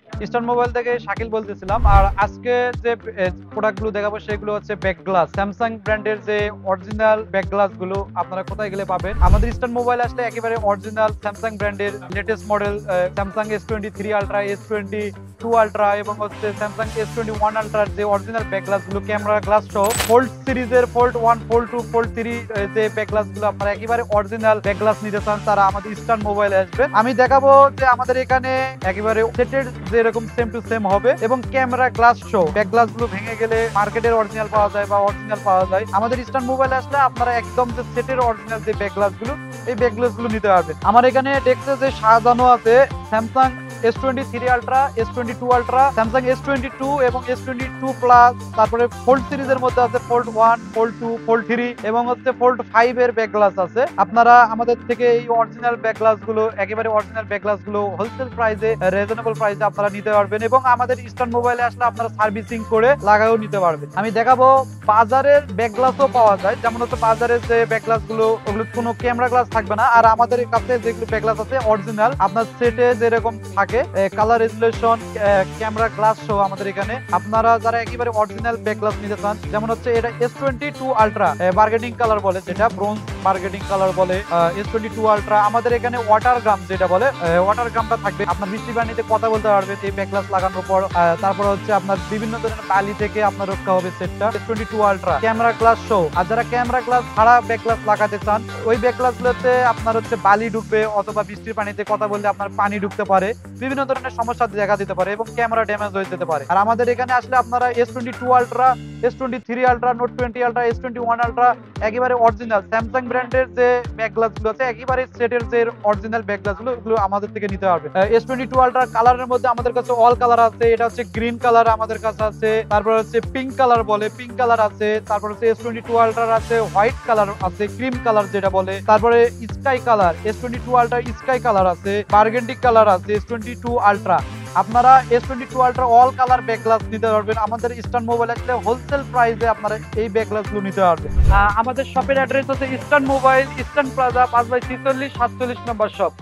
Eastern mobile থেকে শাকিল বলতেছিলাম। আর আজকে যে প্রোডাক্টগুলো দেখাবো সেগুলো হচ্ছে ব্যাক গ্লাস, স্যামসাং ব্র্যান্ডের যে অরিজিনাল ব্যাক গ্লাস গুলো আপনারা কোথায় গেলে পাবেন। আমাদের ইস্টার্ন মোবাইল আসলে একেবারে অরিজিনাল স্যামসাং ব্র্যান্ডের latest model Samsung S23 ultra, S22 ultra এবং হচ্ছে স্যামসাং S21 আলট্রার যে অরিজিনাল ব্যাক গ্লাস গুলো, ক্যামেরা গ্লাস সহ ফোল্ড সিরিজের ফোল্ড 1, ফোল্ড 2, ফোল্ড 3 যে ব্যাক গ্লাস গুলো আপনারা একেবারে অরিজিনাল ব্যাক গ্লাস নিতে চান তারা আমাদের ইস্টার্ন মোবাইলে আসবে। আমি দেখাবো যে আমাদের এখানে একেবারে সেটেড যেরকম সেম টু সেম হবে এবং camera glass show, back glass গুলো ভেঙে গেলে মার্কেটের অরিজিনাল পাওয়া যায় বা অরিজিনাল পাওয়া যায়। আমাদের ইস্টার্ন মোবাইলে আসলে আপনারা একদম যে সেটের অরিজিনাল যে ব্যাক গ্লাস গুলো, এই ব্যাক গ্লাস গুলো নিতে পারবেন। আমার এখানে ডেস্কে যে সাজানো আছে Samsung S23 ultra, S22 ultra, Samsung S22 এবং S22 প্লাস, তারপরে ফোল্ড সিরিজের মধ্যে আছে ফোল্ড 1, ফোল্ড 2, ফোল্ড 3 এবং হচ্ছে ফোল্ড 5 এর ব্যাক গ্লাস আছে। আপনারা আমাদের থেকে এই অরিজিনাল ব্যাক গ্লাস গুলো, একেবারে অরিজিনাল ব্যাক গ্লাস গুলো হোলসেল প্রাইসে, রিজনেবল প্রাইসে আপনারা নিতে পারবেন এবং আমাদের ইস্টার্ন মোবাইলে আসলে আপনারা সার্ভিসিং করে লাগাও নিতে পারবেন। আমি দেখাবো বাজারের ব্যাক গ্লাসও পাওয়া যায়, যেমন হচ্ছে বাজারের যে ব্যাক গ্লাস গুলো ওগুলো কোনো ক্যামেরা গ্লাস থাকবে না। আর আমাদের কাছে যেগুলো ব্যাক গ্লাস আছে অরিজিনাল আপনার সেটে যেরকম থাকে কালার রেজুলেশন, ক্যামেরা গ্লাস সহ আমাদের এখানে আপনারা যারা একেবারে অরিজিনাল ব্যাক গ্লাস নিতে চান, যেমন হচ্ছে এটা S22 আলট্রা বার্গেনিং কালার বলে, যেটা ব্রোঞ্জ বার্গেনিং কালার বলে S22 আলট্রা। আমাদের এখানে ওয়াটার গাম যেটা বলে, ওয়াটার গামটা থাকবে, আপনার বৃষ্টি পানিতে কথা বলতে পারবেন এই ব্যাক গ্লাস লাগানোর পর। তারপর হচ্ছে আপনার বিভিন্ন ধরনের বালি থেকে আপনার রক্ষা হবে সেটটা। S22 আলট্রা ক্যামেরা গ্লাস সহ। আর যারা ক্যামেরা গ্লাস ছাড়া ব্যাক গ্লাস লাগাতে চান, ওই ব্যাক গ্লাস গুলোতে আপনার হচ্ছে বালি ঢুকবে অথবা বৃষ্টির পানিতে কথা বললে আপনার পানি ঢুকতে পারে, বিভিন্ন ধরনের সমস্যা দেখা দিতে পারে এবং ক্যামেরা ড্যামেজ হয়ে যেতে পারে। আর আমাদের এখানে আসলে আপনারা S22 ultra, S23 ultra, note 20 ultra, S21 ultra একেবারে অরিজিনাল স্যামসাং ব্র্যান্ডের যে ব্যাক গ্লাস গুলো আছে, একেবারে সেটের যে অরিজিনাল ব্যাক গ্লাস গুলো, এগুলো আমাদের থেকে নিতে হবে। S22 আলট্রা কালারের মধ্যে আমাদের কাছে অল কালার আছে, এটা হচ্ছে গ্রিন কালার আমাদের কাছে আছে, তারপর হচ্ছে পিঙ্ক কালার বলে, পিঙ্ক কালার আছে, তারপর হচ্ছে S22 আলট্রার আছে হোয়াইট কালার আছে, ক্রিম কালার যেটা বলে, তারপরে sky colour, S22 ultra sky colour আছে, বার্গেন্ডি কালার আছে S22 আলট্রা। আপনারা S22 ultra all colour back glass নিতে পারবেন আমাদের ইস্টার্ন মোবাইল আসলে হোলসেল প্রাইসে আপনারা এই ব্যাক গ্লাস গুলো নিতে পারবেন। আমাদের শপের অ্যাড্রেস হচ্ছে ইস্টার্ন মোবাইল, ইস্টার্ন প্লাজা, 5/46 47 নম্বর শপ।